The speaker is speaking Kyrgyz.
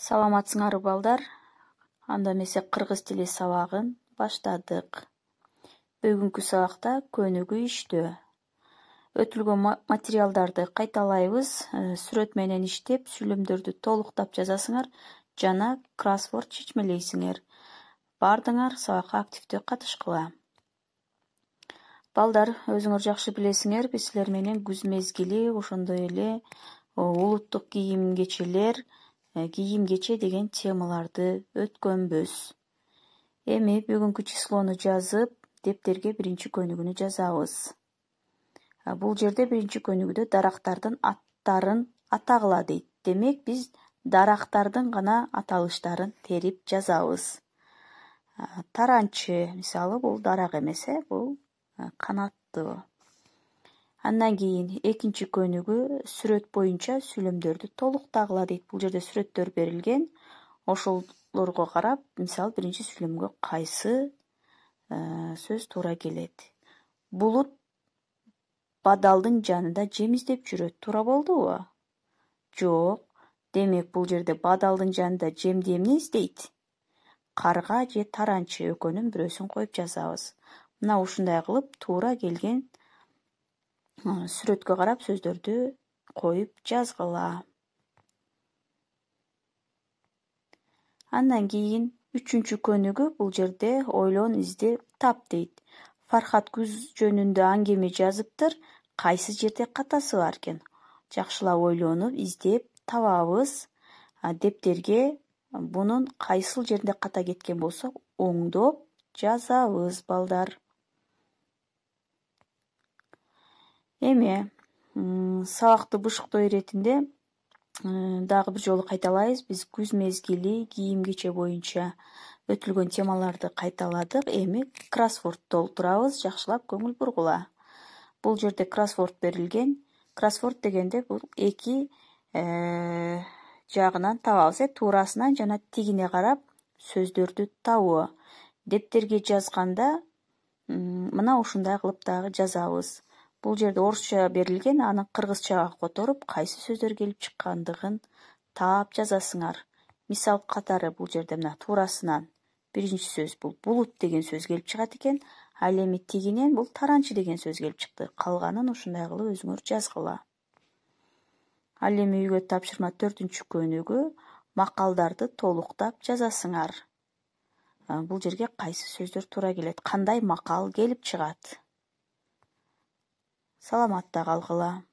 Саламатсыңарбы балдар? Анда эмесе кыргыз тили сабагын баштадык. Бүгүнкү сабакта көнүгүү иштөө. Өтүлгөн материалдарды кайталайбыз. Сүрөт менен иштеп, сүйлөмдөрдү толуктап жазасыңар жана кроссворд чечмелейсиңер. Бардыңар сабакка активдүү катышкыла. Балдар, өзүңөр жакшы билесиңер, биз силер менен күз мезгили, ошондой эле улуттук кийим-кечелер, кийим-кече деген темаларды өткөнбүз. Эми бүгүнкү числону жазып, дептерге биринчи көнүгүүнү жазабыз. Бул жерде биринчи көнүгүүдө дарактардын аттарын атагыла дейт. Демек, биз дарактардын гана аталыштарын терип жазабыз. Таранчы, мисалы, бул дарак эмес, бул канаттуу. Андан кийин экинчи көнүгүү сүрөт боюнча сүйлөмдөрдү толуктагыла дейт. Бул жерде сүрөттөр берилген. Ошолорго карап, мисалы, биринчи сүйлөмгө кайсы сөз туура келет. Булут бадалдын жанында жем издеп жүрөт. Туура болдубу? Жок. Демек, бул жерде бадалдын жанында жемди эмне издейт? Карга же таранчы экөөнүн бирөөсүн коюп жазабыз. Мына ушундай кылып туура келген сүрөткө карап сөздөрдү коюп жазгыла. Андан кийин үчүнчү көнүгүү бул жерде ойлон, издеп, тап дейт. Фархат күз жөнүндө аңгеме жазыптыр. Кайсы жерде катасы бар экен? Жакшылап ойлонуп, издеп табабыз. Дептерге бунун кайсыл жеринде ката кеткен болсо, оңдоп жазабыз, балдар. Эми сабакты бышыктоо иретинде дагы бир жолу кайталайбыз. Биз күз мезгили кийим-кече боюнча өтүлгөн темаларды кайталадык. Эми кроссворд толтурабыз. Жакшылап көңүл бургула. Бул жерде кроссворд берилген. Кроссворд дегенде бул эки жагынан табабыз, туурасынан жана тигине карап сөздөрдү табуу. Дептерге жазганда мына ушундай кылып дагы жазабыз. Бул жерде орусча берилген, аны кыргызчага которуп, кайсы сөздөр келип чыккандыгын таап жазасыңар. Мисал катары бул жерде мына туурасынан биринчи сөз бул булут деген сөз келип чыгат экен, ал эми тигинен бул таранчы деген сөз келип чыкты. Калганын ушундай кылып өзүңөр жазгыла. Ал эми үйгө тапшырма 4-чү көнүгүү макалдарды толуктап жазасыңар. Бул жерге кайсы сөздөр туура келет, кандай макал келип чыгат. Саламатта калгыла.